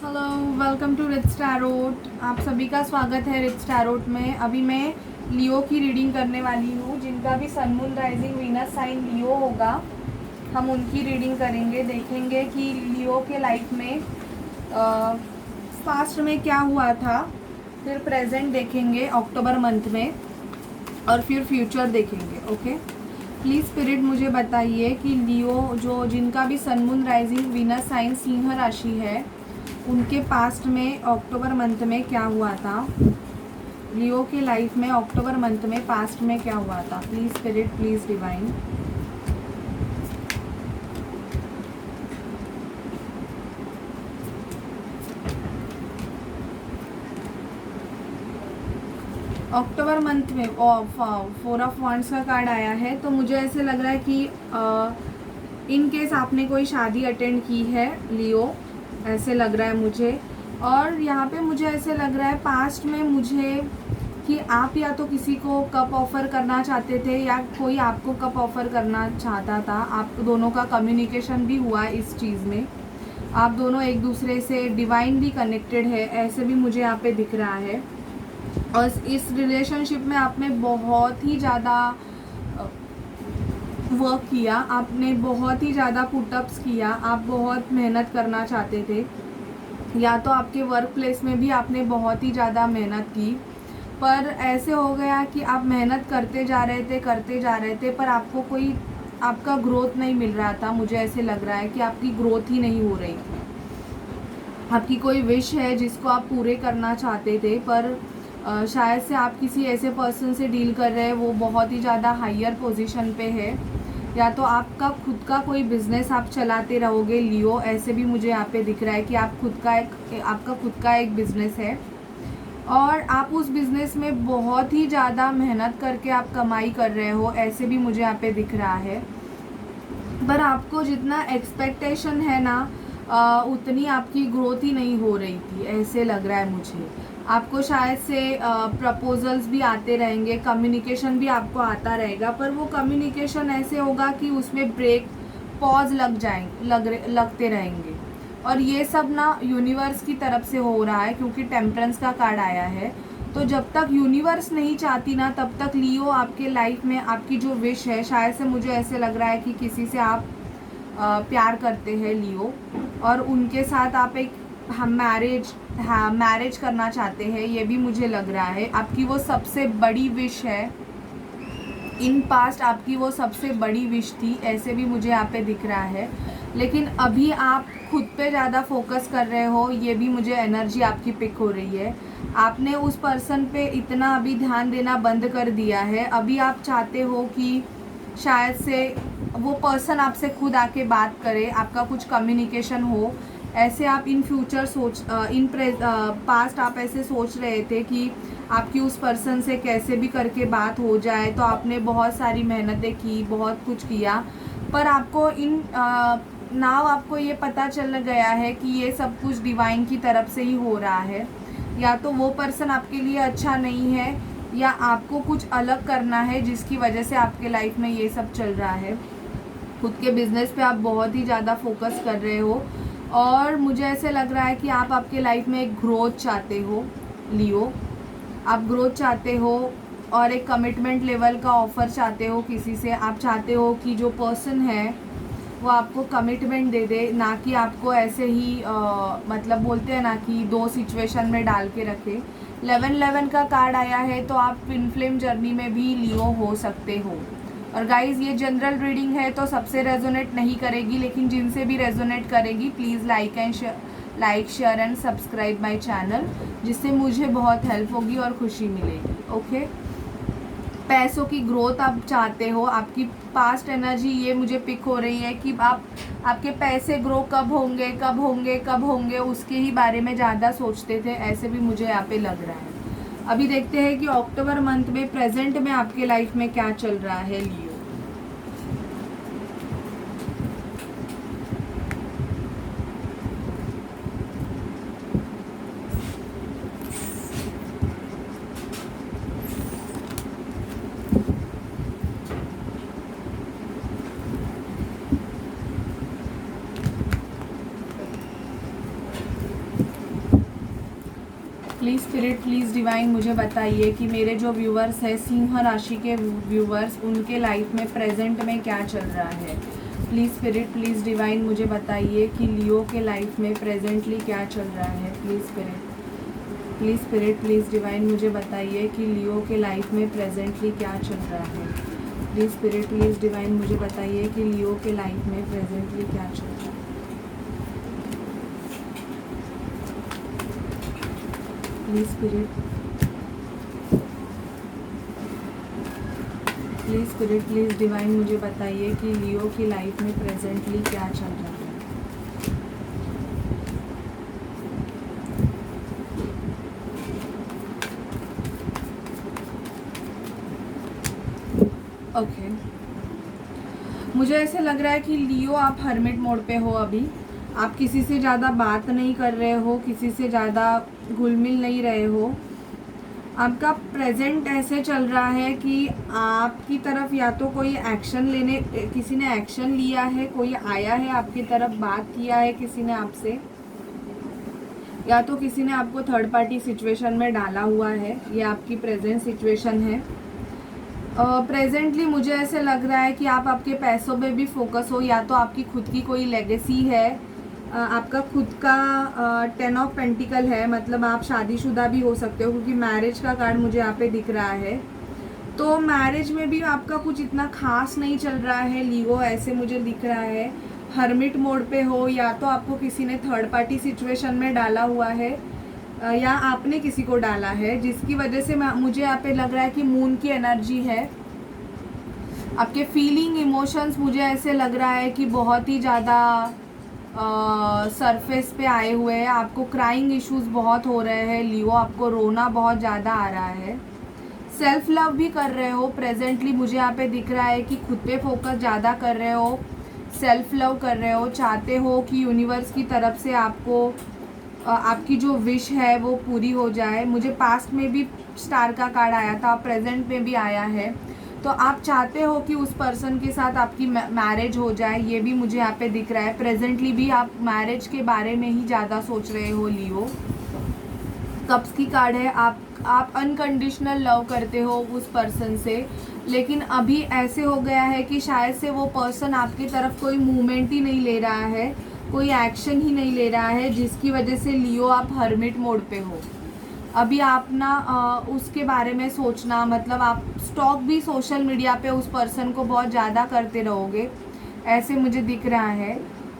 Hello, welcome to rich tarot. आप सभी का स्वागत है रिच टैरोट में। अभी मैं लियो की रीडिंग करने वाली हूँ। जिनका भी sun moon rising Venus sign Leo होगा, हम उनकी रीडिंग करेंगे। देखेंगे कि लियो के लाइफ में पास्ट में क्या हुआ था, फिर प्रेजेंट देखेंगे अक्टूबर मंथ में, और फिर फ्यूचर देखेंगे। ओके, प्लीज़ स्पिरिट मुझे बताइए कि लियो जो जिनका भी sun moon rising Venus sign सिंह राशि है, उनके पास्ट में अक्टूबर मंथ में क्या हुआ था। लियो के लाइफ में अक्टूबर मंथ में पास्ट में क्या हुआ था। Please spirit, please divine. October month में 4 ऑफ वांड्स का कार्ड आया है, तो मुझे ऐसे लग रहा है कि इन केस आपने कोई शादी अटेंड की है लियो, ऐसे लग रहा है मुझे। और यहाँ पे मुझे ऐसे लग रहा है पास्ट में मुझे कि आप या तो किसी को कप ऑफ़र करना चाहते थे या कोई आपको कप ऑफ़र करना चाहता था। आप दोनों का कम्युनिकेशन भी हुआ इस चीज़ में। आप दोनों एक दूसरे से डिवाइनली कनेक्टेड है, ऐसे भी मुझे यहाँ पे दिख रहा है। और इस रिलेशनशिप में आपने बहुत ही ज़्यादा वर्क किया, आपने बहुत ही ज़्यादा पुटअप्स किया, आप बहुत मेहनत करना चाहते थे, या तो आपके वर्क प्लेस में भी आपने बहुत ही ज़्यादा मेहनत की। पर ऐसे हो गया कि आप मेहनत करते जा रहे थे, पर आपको कोई आपका ग्रोथ नहीं मिल रहा था। मुझे ऐसे लग रहा है कि आपकी ग्रोथ ही नहीं हो रही थी। आपकी कोई विश है जिसको आप पूरे करना चाहते थे, पर शायद से आप किसी ऐसे पर्सन से डील कर रहे हैं वो बहुत ही ज़्यादा हायर पोजीशन पे है, या तो आपका खुद का कोई बिजनेस आप चलाते रहोगे लियो। ऐसे भी मुझे यहाँ पे दिख रहा है कि आपका खुद का एक बिजनेस है और आप उस बिज़नेस में बहुत ही ज़्यादा मेहनत करके आप कमाई कर रहे हो, ऐसे भी मुझे यहाँ पे दिख रहा है। पर आपको जितना एक्सपेक्टेशन है ना, उतनी आपकी ग्रोथ ही नहीं हो रही थी, ऐसे लग रहा है मुझे। आपको शायद से प्रपोजल्स भी आते रहेंगे, कम्युनिकेशन भी आपको आता रहेगा, पर वो कम्युनिकेशन ऐसे होगा कि उसमें ब्रेक पॉज लगते रहेंगे। और ये सब ना यूनिवर्स की तरफ से हो रहा है, क्योंकि टेम्परेंस का कार्ड आया है। तो जब तक यूनिवर्स नहीं चाहती ना, तब तक लियो आपके लाइफ में आपकी जो विश है, शायद से मुझे ऐसे लग रहा है कि किसी से आप प्यार करते हैं लियो, और उनके साथ आप एक मैरिज करना चाहते हैं, ये भी मुझे लग रहा है। आपकी वो सबसे बड़ी विश है, इन पास्ट आपकी वो सबसे बड़ी विश थी, ऐसे भी मुझे यहाँ पे दिख रहा है। लेकिन अभी आप खुद पे ज़्यादा फोकस कर रहे हो, ये भी मुझे एनर्जी आपकी पिक हो रही है। आपने उस पर्सन पे इतना अभी ध्यान देना बंद कर दिया है। अभी आप चाहते हो कि शायद से वो पर्सन आपसे खुद आके बात करे, आपका कुछ कम्युनिकेशन हो। ऐसे आप इन फ्यूचर पास्ट आप ऐसे सोच रहे थे कि आपकी उस पर्सन से कैसे भी करके बात हो जाए, तो आपने बहुत सारी मेहनतें की, बहुत कुछ किया, पर आपको नाव आपको ये पता चल गया है कि ये सब कुछ डिवाइन की तरफ से ही हो रहा है। या तो वो पर्सन आपके लिए अच्छा नहीं है, या आपको कुछ अलग करना है जिसकी वजह से आपके लाइफ में ये सब चल रहा है। खुद के बिजनेस पे आप बहुत ही ज़्यादा फोकस कर रहे हो, और मुझे ऐसे लग रहा है कि आप आपके लाइफ में एक ग्रोथ चाहते हो लियो। आप ग्रोथ चाहते हो और एक कमिटमेंट लेवल का ऑफ़र चाहते हो किसी से। आप चाहते हो कि जो पर्सन है वो आपको कमिटमेंट दे दे, ना कि आपको ऐसे ही मतलब बोलते हैं ना कि दो सिचुएशन में डाल के रखे। 11-11 का कार्ड आया है, तो आप ट्विन फ्लेम जर्नी में भी लियो हो सकते हो। और गाइज़, ये जनरल रीडिंग है तो सबसे रेजोनेट नहीं करेगी, लेकिन जिनसे भी रेजोनेट करेगी please like share and subscribe my channel, जिससे मुझे बहुत हेल्प होगी और खुशी मिलेगी। ओके, पैसों की ग्रोथ आप चाहते हो, आपकी पास्ट एनर्जी ये मुझे पिक हो रही है कि आपके पैसे ग्रो कब होंगे उसके ही बारे में ज़्यादा सोचते थे, ऐसे भी मुझे यहाँ पे लग रहा है। अभी देखते हैं कि अक्टूबर मंथ में प्रेजेंट में आपके लाइफ में क्या चल रहा है लियो। प्लीज़ स्पिरिट, प्लीज़ डिवाइन मुझे बताइए कि मेरे जो व्यूवर्स हैं सिंह राशि के व्यूवर्स, उनके लाइफ में प्रेजेंट में क्या चल रहा है। प्लीज़ स्पिरिट, प्लीज़ डिवाइन मुझे बताइए कि लियो के लाइफ में प्रेजेंटली क्या चल रहा है। Please spirit, please spirit, please divine मुझे बताइए कि लियो के लाइफ में प्रेजेंटली क्या चल रहा है। प्लीज़ स्पिरिट, प्लीज़ डिवाइन मुझे बताइए कि लियो के लाइफ में प्रेजेंटली क्या चल रहा है। Please spirit, please spirit, please divine मुझे बताइए कि लियो की लाइफ में प्रेजेंटली क्या चल रहा है। ओके मुझे ऐसे लग रहा है कि लियो आप हर्मिट मोड पे हो अभी। आप किसी से ज़्यादा बात नहीं कर रहे हो, किसी से ज़्यादा घुल मिल नहीं रहे हो। आपका प्रेजेंट ऐसे चल रहा है कि आपकी तरफ या तो कोई एक्शन लेने, किसी ने एक्शन लिया है, कोई आया है आपकी तरफ, बात किया है किसी ने आपसे, या तो किसी ने आपको थर्ड पार्टी सिचुएशन में डाला हुआ है। ये आपकी प्रेजेंट सिचुएशन है। प्रेजेंटली मुझे ऐसे लग रहा है कि आप आपके पैसों पे भी फोकस हो, या तो आपकी खुद की कोई लेगेसी है, आपका खुद का 10 ऑफ पेंटिकल है, मतलब आप शादीशुदा भी हो सकते हो क्योंकि मैरिज का कार्ड मुझे यहाँ पे दिख रहा है। तो मैरिज में भी आपका कुछ इतना खास नहीं चल रहा है लियो, ऐसे मुझे दिख रहा है। हर्मिट मोड पे हो, या तो आपको किसी ने थर्ड पार्टी सिचुएशन में डाला हुआ है या आपने किसी को डाला है, जिसकी वजह से मुझे यहाँ पे लग रहा है कि मून की एनर्जी है। आपके फीलिंग इमोशंस मुझे ऐसे लग रहा है कि बहुत ही ज़्यादा सरफेस पे आए हुए हैं। आपको क्राइंग इश्यूज बहुत हो रहे हैं लियो, आपको रोना बहुत ज़्यादा आ रहा है। सेल्फ लव भी कर रहे हो प्रेजेंटली, मुझे यहाँ पे दिख रहा है कि खुद पे फोकस ज़्यादा कर रहे हो, सेल्फ लव कर रहे हो, चाहते हो कि यूनिवर्स की तरफ से आपको आपकी जो विश है वो पूरी हो जाए। मुझे पास्ट में भी स्टार का कार्ड आया था, प्रेजेंट में भी आया है। तो आप चाहते हो कि उस पर्सन के साथ आपकी मैरिज हो जाए, ये भी मुझे यहाँ पे दिख रहा है। प्रेजेंटली भी आप मैरिज के बारे में ही ज़्यादा सोच रहे हो लियो। कप्स की कार्ड है, आप अनकंडीशनल लव करते हो उस पर्सन से, लेकिन अभी ऐसे हो गया है कि शायद से वो पर्सन आपकी तरफ कोई मूवमेंट ही नहीं ले रहा है, कोई एक्शन ही नहीं ले रहा है, जिसकी वजह से लियो आप हर्मिट मोड पे हो। अभी आप ना उसके बारे में सोचना, मतलब आप स्टॉक भी सोशल मीडिया पे उस पर्सन को बहुत ज़्यादा करते रहोगे, ऐसे मुझे दिख रहा है।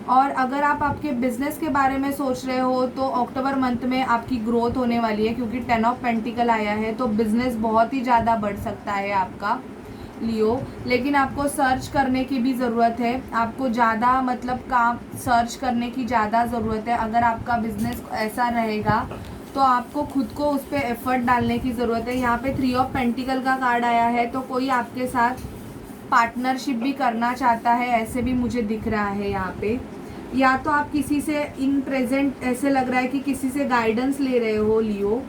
और अगर आप आपके बिजनेस के बारे में सोच रहे हो तो अक्टूबर मंथ में आपकी ग्रोथ होने वाली है, क्योंकि 10 ऑफ पेंटिकल आया है, तो बिजनेस बहुत ही ज़्यादा बढ़ सकता है आपका लियो। लेकिन आपको सर्च करने की भी ज़रूरत है, आपको ज़्यादा मतलब काम सर्च करने की ज़्यादा ज़रूरत है। अगर आपका बिजनेस ऐसा रहेगा तो आपको खुद को उस पर एफर्ट डालने की ज़रूरत है। यहाँ पे 3 ऑफ पेंटिकल का कार्ड आया है, तो कोई आपके साथ पार्टनरशिप भी करना चाहता है, ऐसे भी मुझे दिख रहा है यहाँ पे। या तो आप किसी से इन प्रेजेंट ऐसे लग रहा है कि किसी से गाइडेंस ले रहे हो लियो।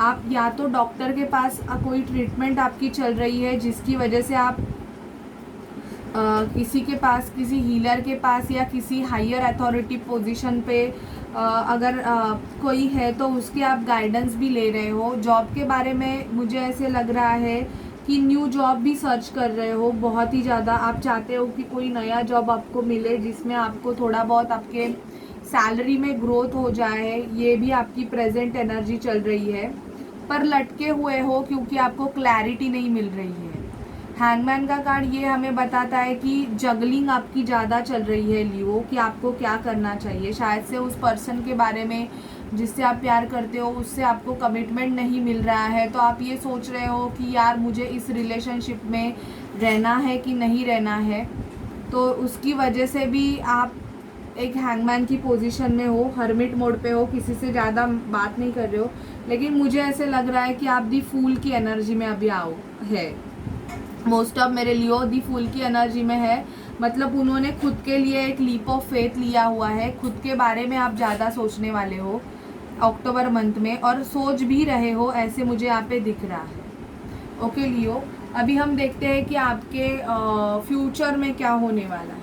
आप या तो डॉक्टर के पास कोई ट्रीटमेंट आपकी चल रही है, जिसकी वजह से आप किसी के पास, किसी हीलर के पास या किसी हायर अथॉरिटी पोजीशन पे अगर कोई है तो उसके आप गाइडेंस भी ले रहे हो। जॉब के बारे में मुझे ऐसे लग रहा है कि न्यू जॉब भी सर्च कर रहे हो बहुत ही ज़्यादा। आप चाहते हो कि कोई नया जॉब आपको मिले जिसमें आपको थोड़ा बहुत आपके सैलरी में ग्रोथ हो जाए, ये भी आपकी प्रेजेंट एनर्जी चल रही है। पर लटके हुए हो क्योंकि आपको क्लैरिटी नहीं मिल रही है। हैंगमैन का कार्ड ये हमें बताता है कि जगलिंग आपकी ज़्यादा चल रही है लियो, कि आपको क्या करना चाहिए। शायद से उस पर्सन के बारे में जिससे आप प्यार करते हो उससे आपको कमिटमेंट नहीं मिल रहा है, तो आप ये सोच रहे हो कि यार मुझे इस रिलेशनशिप में रहना है कि नहीं रहना है। तो उसकी वजह से भी आप एक हैंगमैन की पोजीशन में हो, हर्मिट मोड पे हो, किसी से ज़्यादा बात नहीं कर रहे हो। लेकिन मुझे ऐसे लग रहा है कि आप दी फूल की एनर्जी में अभी आओ है। मोस्ट ऑफ मेरे लियो दी फूल की एनर्जी में है, मतलब उन्होंने खुद के लिए एक लीप ऑफ फेथ लिया हुआ है। खुद के बारे में आप ज़्यादा सोचने वाले हो अक्टूबर मंथ में, और सोच भी रहे हो, ऐसे मुझे यहाँ पे दिख रहा है। ओके लियो, अभी हम देखते हैं कि आपके फ्यूचर में क्या होने वाला है।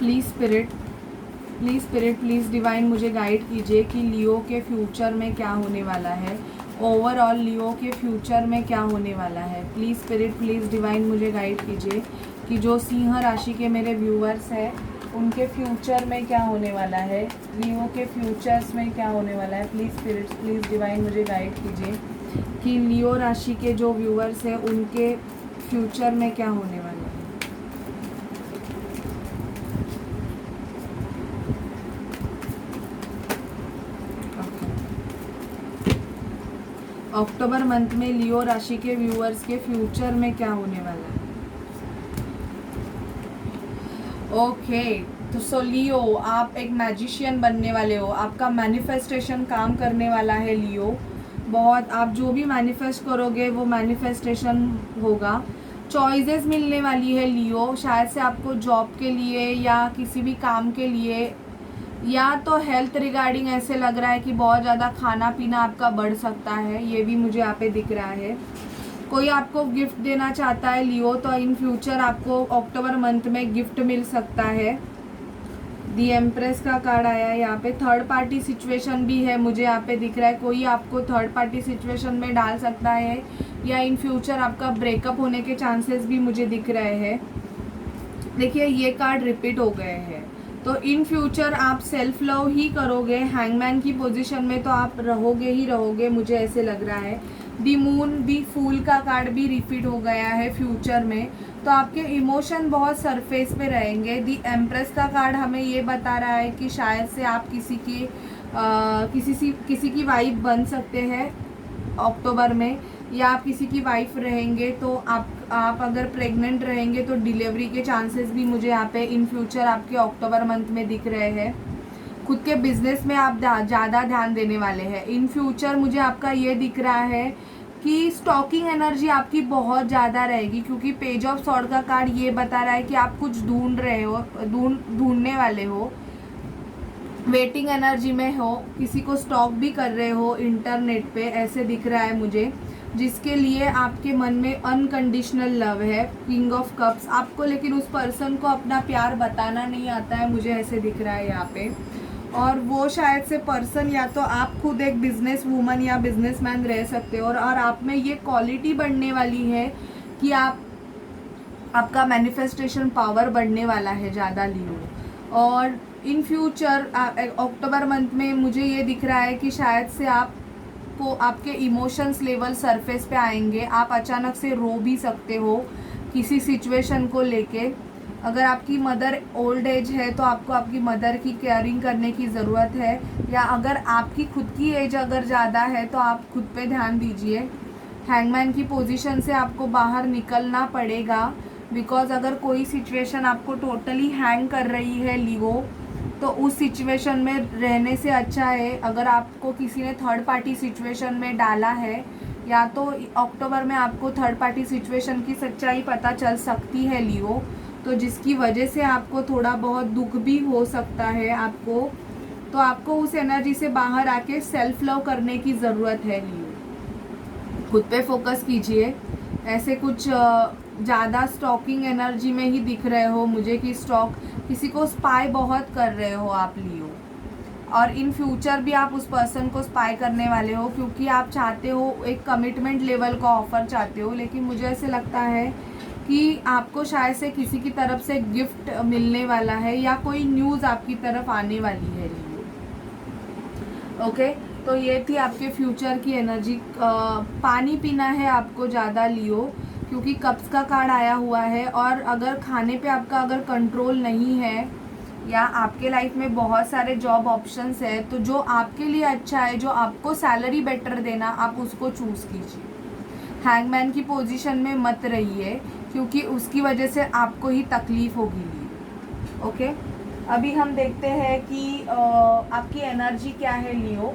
प्लीज़ स्पिरिट प्लीज़ डिवाइन मुझे गाइड कीजिए कि लियो के फ्यूचर में क्या होने वाला है, ओवरऑल लियो के फ्यूचर में क्या होने वाला है। प्लीज़ स्पिरिट प्लीज़ डिवाइन मुझे गाइड कीजिए कि जो सिंह राशि के मेरे व्यूअर्स हैं उनके फ्यूचर में क्या होने वाला है, लियो के फ्यूचर्स में क्या होने वाला है। प्लीज़ स्पिरिट प्लीज़ डिवाइन मुझे गाइड कीजिए कि लियो राशि के जो व्यूअर्स हैं उनके फ्यूचर में क्या होने वाला है। अक्टूबर मंथ में लियो राशि के व्यूअर्स के फ्यूचर में क्या होने वाला है। ओके, तो सो लियो, आप एक मैजिशियन बनने वाले हो, आपका मैनिफेस्टेशन काम करने वाला है लियो। बहुत आप जो भी मैनिफेस्ट करोगे वो मैनिफेस्टेशन होगा। चॉइसेस मिलने वाली है लियो, शायद से आपको जॉब के लिए या किसी भी काम के लिए, या तो हेल्थ रिगार्डिंग ऐसे लग रहा है कि बहुत ज़्यादा खाना पीना आपका बढ़ सकता है, ये भी मुझे यहाँ पे दिख रहा है। कोई आपको गिफ्ट देना चाहता है लियो, तो इन फ्यूचर आपको अक्टूबर मंथ में गिफ्ट मिल सकता है। दी एम्प्रेस का कार्ड आया है यहाँ पे। थर्ड पार्टी सिचुएशन भी है मुझे यहाँ पे दिख रहा है, कोई आपको थर्ड पार्टी सिचुएशन में डाल सकता है, या इन फ्यूचर आपका ब्रेकअप होने के चांसेस भी मुझे दिख रहे हैं। देखिए ये कार्ड रिपीट हो गए हैं, तो इन फ्यूचर आप सेल्फ लव ही करोगे। हैंगमैन की पोजीशन में तो आप रहोगे ही रहोगे, मुझे ऐसे लग रहा है। दी मून, दी फूल का कार्ड भी रिपीट हो गया है फ्यूचर में, तो आपके इमोशन बहुत सरफेस पे रहेंगे। दी एम्प्रेस का कार्ड हमें ये बता रहा है कि शायद से आप किसी की वाइफ बन सकते हैं अक्टूबर में, या आप किसी की वाइफ रहेंगे। तो आप अगर प्रेग्नेंट रहेंगे तो डिलीवरी के चांसेस भी मुझे यहाँ पे इन फ्यूचर आपके अक्टूबर मंथ में दिख रहे हैं। खुद के बिजनेस में आप ज़्यादा ध्यान देने वाले हैं इन फ्यूचर। मुझे आपका ये दिख रहा है कि स्टॉकिंग एनर्जी आपकी बहुत ज़्यादा रहेगी, क्योंकि पेज ऑफ सॉर्ड का कार्ड ये बता रहा है कि आप कुछ ढूंढ रहे हो, ढूंढने वाले हो, वेटिंग एनर्जी में हो, किसी को स्टॉक भी कर रहे हो इंटरनेट पे, ऐसे दिख रहा है मुझे, जिसके लिए आपके मन में अनकंडीशनल लव है। किंग ऑफ कप्स आपको, लेकिन उस पर्सन को अपना प्यार बताना नहीं आता है, मुझे ऐसे दिख रहा है यहाँ पे। और वो शायद से पर्सन, या तो आप खुद एक बिजनेस वूमन या बिजनेसमैन रह सकते हो, और आप में ये क्वालिटी बढ़ने वाली है कि आपका मैनिफेस्टेशन पावर बढ़ने वाला है ज़्यादा लियो। और इन फ्यूचर अक्टूबर मंथ में मुझे ये दिख रहा है कि शायद से आपके इमोशंस लेवल सरफेस पे आएंगे। आप अचानक से रो भी सकते हो किसी सिचुएशन को लेके। अगर आपकी मदर ओल्ड एज है तो आपको आपकी मदर की केयरिंग करने की ज़रूरत है, या अगर आपकी खुद की एज अगर ज़्यादा है तो आप खुद पे ध्यान दीजिए। हैंगमैन की पोजीशन से आपको बाहर निकलना पड़ेगा, बिकॉज अगर कोई सिचुएशन आपको टोटली हैंग कर रही है लियो, तो उस सिचुएशन में रहने से अच्छा है अगर आपको किसी ने थर्ड पार्टी सिचुएशन में डाला है, या तो अक्टूबर में आपको थर्ड पार्टी सिचुएशन की सच्चाई पता चल सकती है लियो, तो जिसकी वजह से आपको थोड़ा बहुत दुख भी हो सकता है आपको। तो आपको उस एनर्जी से बाहर आके सेल्फ लव करने की ज़रूरत है लियो। खुद पे फोकस कीजिए। ऐसे कुछ ज़्यादा स्टॉकिंग एनर्जी में ही दिख रहे हो मुझे कि किसी को स्पाई बहुत कर रहे हो आप लियो, और इन फ्यूचर भी आप उस पर्सन को स्पाई करने वाले हो, क्योंकि आप चाहते हो एक कमिटमेंट लेवल का ऑफर चाहते हो। लेकिन मुझे ऐसे लगता है कि आपको शायद से किसी की तरफ से गिफ्ट मिलने वाला है, या कोई न्यूज़ आपकी तरफ आने वाली है लियो। ओके, तो ये थी आपके फ्यूचर की एनर्जी। पानी पीना है आपको ज़्यादा लियो, क्योंकि कप्स का कार्ड आया हुआ है। और अगर खाने पे आपका अगर कंट्रोल नहीं है, या आपके लाइफ में बहुत सारे जॉब ऑप्शंस है, तो जो आपके लिए अच्छा है, जो आपको सैलरी बेटर देना, आप उसको चूज़ कीजिए। हैंगमैन की पोजीशन में मत रहिए, क्योंकि उसकी वजह से आपको ही तकलीफ होगी। ओके, अभी हम देखते हैं कि आपकी एनर्जी क्या है लियो।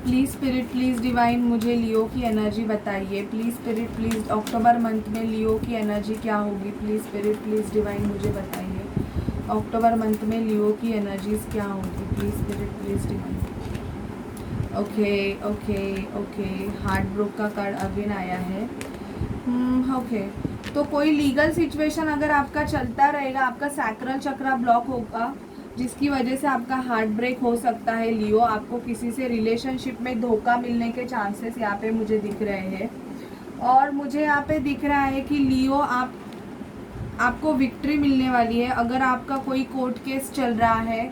प्लीज़ स्पिरिट प्लीज़ डिवाइन मुझे लियो की एनर्जी बताइए। Please spirit please October month में लियो की एनर्जी क्या होगी। प्लीज़ स्पिरिट प्लीज़ डिवाइन मुझे बताइए अक्टूबर मंथ में लियो की एनर्जीज़ क्या होगी। Please spirit please divine. Okay okay okay, heart broke का कार्ड अगेन आया है। ओके, तो कोई लीगल सिचुएशन अगर आपका चलता रहेगा, आपका सैक्रल चक्रा ब्लॉक होगा, जिसकी वजह से आपका हार्ट ब्रेक हो सकता है लियो। आपको किसी से रिलेशनशिप में धोखा मिलने के चांसेस यहाँ पे मुझे दिख रहे हैं। और मुझे यहाँ पे दिख रहा है कि लियो आपको विक्ट्री मिलने वाली है। अगर आपका कोई कोर्ट केस चल रहा है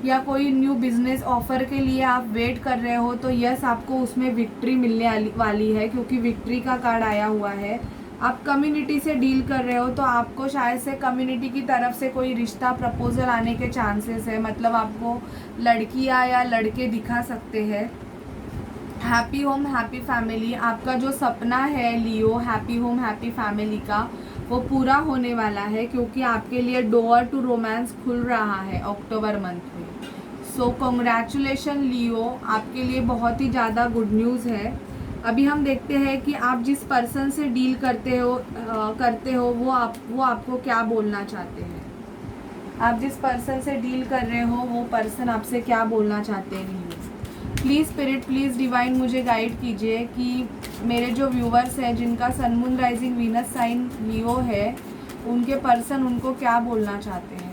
या कोई न्यू बिजनेस ऑफर के लिए आप वेट कर रहे हो, तो यस, आपको उसमें विक्ट्री मिलने वाली है, क्योंकि विक्ट्री का कार्ड आया हुआ है। आप कम्युनिटी से डील कर रहे हो, तो आपको शायद से कम्युनिटी की तरफ से कोई रिश्ता प्रपोजल आने के चांसेस है। मतलब आपको लड़कियां या लड़के दिखा सकते हैं। हैप्पी होम हैप्पी फैमिली, आपका जो सपना है लियो हैप्पी होम हैप्पी फैमिली का, वो पूरा होने वाला है, क्योंकि आपके लिए डोर टू रोमांस खुल रहा है अक्टूबर मंथ में। सो कॉन्ग्रेचुलेशन लियो, आपके लिए बहुत ही ज़्यादा गुड न्यूज़ है। अभी हम देखते हैं कि आप जिस पर्सन से डील करते हो वो आपको क्या बोलना चाहते हैं। आप जिस पर्सन से डील कर रहे हो वो पर्सन आपसे क्या बोलना चाहते हैं Leo. Please spirit, please divine मुझे गाइड कीजिए कि मेरे जो व्यूवर्स हैं जिनका sun moon rising Venus sign Leo है, उनके पर्सन उनको क्या बोलना चाहते हैं।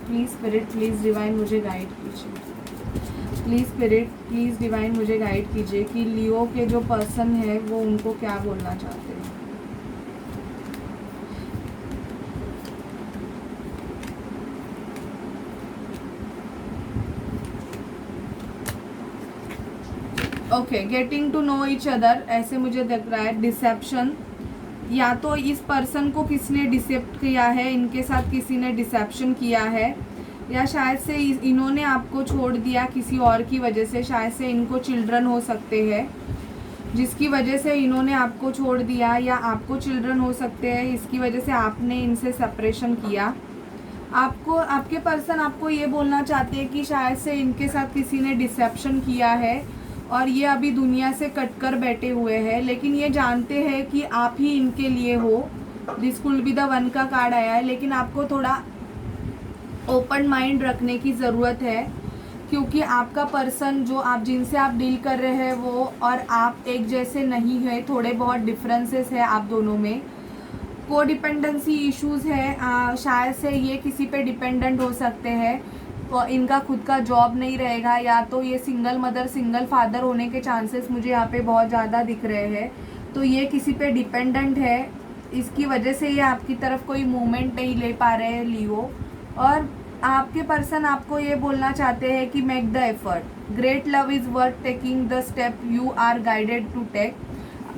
प्लीज़ स्पिरिट, प्लीज़ डिवाइन मुझे गाइड कीजिए। प्लीज़ स्पिरिट, प्लीज़ डिवाइन मुझे गाइड कीजिए कि लियो के जो पर्सन है वो उनको क्या बोलना चाहते हैं। Okay, getting to know each other, ऐसे मुझे दिख रहा है। डिसेप्शन, या तो इस पर्सन को किसने डिसेप्ट किया है, इनके साथ किसी ने डिसेप्शन किया है, या शायद से इन्होंने आपको छोड़ दिया किसी और की वजह से। शायद से इनको चिल्ड्रन हो सकते हैं जिसकी वजह से इन्होंने आपको छोड़ दिया, या आपको चिल्ड्रन हो सकते हैं इसकी वजह से आपने इनसे सेपरेशन किया। आपके पर्सन आपको ये बोलना चाहते हैं कि शायद से इनके साथ किसी ने डिसेप्शन किया है और ये अभी दुनिया से कटकर बैठे हुए हैं, लेकिन ये जानते हैं कि आप ही इनके लिए हो। This could be the one का कार्ड आया है, लेकिन आपको थोड़ा ओपन माइंड रखने की ज़रूरत है, क्योंकि आपका पर्सन जो जिनसे आप डील कर रहे हैं वो और आप एक जैसे नहीं है, थोड़े बहुत डिफरेंसेस है आप दोनों में। को डिपेंडेंसी इश्यूज़ है, शायद से ये किसी पे डिपेंडेंट हो सकते हैं, इनका खुद का जॉब नहीं रहेगा, या तो ये सिंगल मदर सिंगल फादर होने के चांसेस मुझे यहाँ पे बहुत ज़्यादा दिख रहे हैं। तो ये किसी पे डिपेंडेंट है, इसकी वजह से ये आपकी तरफ कोई मूवमेंट नहीं ले पा रहे हैं लियो। और आपके पर्सन आपको ये बोलना चाहते हैं कि make the effort, great love is worth taking the step you are guided to take.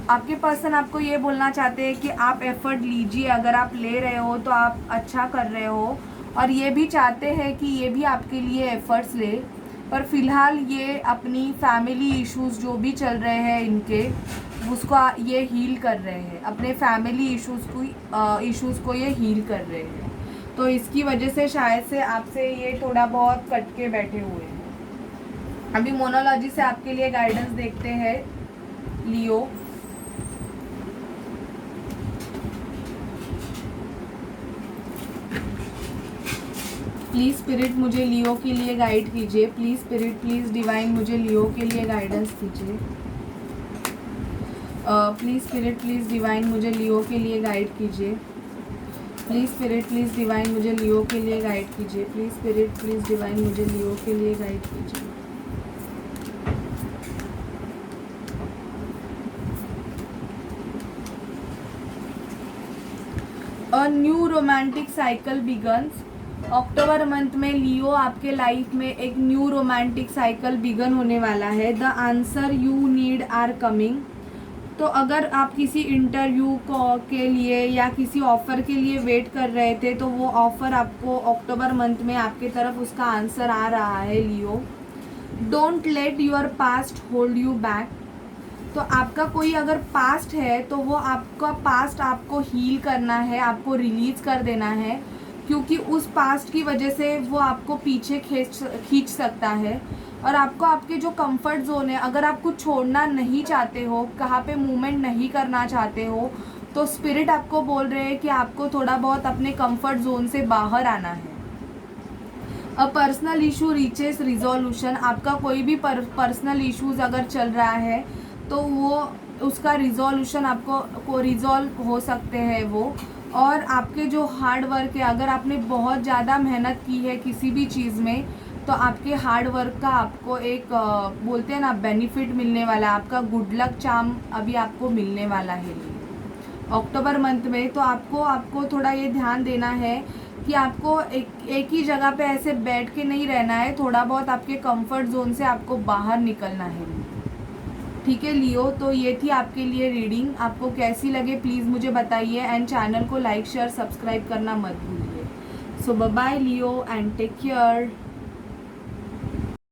आपके पर्सन आपको ये बोलना चाहते हैं कि आप एफर्ट लीजिए, अगर आप ले रहे हो तो आप अच्छा कर रहे हो, और ये भी चाहते हैं कि ये भी आपके लिए एफर्ट्स ले। पर फिलहाल ये अपनी फैमिली इश्यूज़ जो भी चल रहे हैं इनके, उसको ये हील कर रहे हैं, अपने फैमिली इश्यूज़ को ये हील कर रहे हैं। तो इसकी वजह से शायद से आपसे ये थोड़ा बहुत कट के बैठे हुए हैं। अभी मोनोलॉजी से आपके लिए गाइडेंस देखते हैं लियो। प्लीज़ स्पिरिट मुझे लियो के लिए गाइड कीजिए। प्लीज़ स्पिरिट, प्लीज़ डिवाइन मुझे लियो के लिए गाइडेंस कीजिए। प्लीज़ स्पिरिट, प्लीज़ डिवाइन मुझे लियो के लिए गाइड कीजिए। प्लीज़ स्पिरिट, प्लीज़ डिवाइन मुझे लियो के लिए गाइड कीजिए। प्लीज़ स्पिरिट, प्लीज़ डिवाइन मुझे लियो के लिए गाइड कीजिए। A new romantic cycle begins. October month में लियो आपके लाइफ में एक न्यू रोमांटिक साइकिल बिगन होने वाला है। The answer you need are coming. तो अगर आप किसी इंटरव्यू के लिए या किसी ऑफ़र के लिए वेट कर रहे थे, तो वो ऑफ़र आपको अक्टूबर मंथ में आपके तरफ उसका आंसर आ रहा है Leo. Don't let your past hold you back. तो आपका कोई अगर पास्ट है तो वो आपका पास्ट आपको हील करना है, आपको रिलीज़ कर देना है, क्योंकि उस पास्ट की वजह से वो आपको पीछे खींच सकता है। और आपको आपके जो कंफर्ट जोन है, अगर आप कुछ छोड़ना नहीं चाहते हो, कहाँ पे मूवमेंट नहीं करना चाहते हो, तो स्पिरिट आपको बोल रहे हैं कि आपको थोड़ा बहुत अपने कंफर्ट जोन से बाहर आना है। A personal issue reaches resolution, आपका कोई भी पर्सनल इश्यूज अगर चल रहा है तो वो उसका रिजोल्यूशन आपको को रिजॉल्व हो सकते हैं वो। और आपके जो हार्ड वर्क है, अगर आपने बहुत ज़्यादा मेहनत की है किसी भी चीज़ में, तो आपके हार्ड वर्क का आपको एक बोलते हैं ना बेनिफिट मिलने वाला है, आपका गुड लक चार्म अभी आपको मिलने वाला है अक्टूबर मंथ में। तो आपको थोड़ा ये ध्यान देना है कि आपको एक ही जगह पे ऐसे बैठ के नहीं रहना है, थोड़ा बहुत आपके कंफर्ट जोन से आपको बाहर निकलना है। ठीक है लियो, तो ये थी आपके लिए रीडिंग। आपको कैसी लगे प्लीज़ मुझे बताइए, एंड चैनल को लाइक शेयर सब्सक्राइब करना मत भूलिए। So bye bye Leo and take care.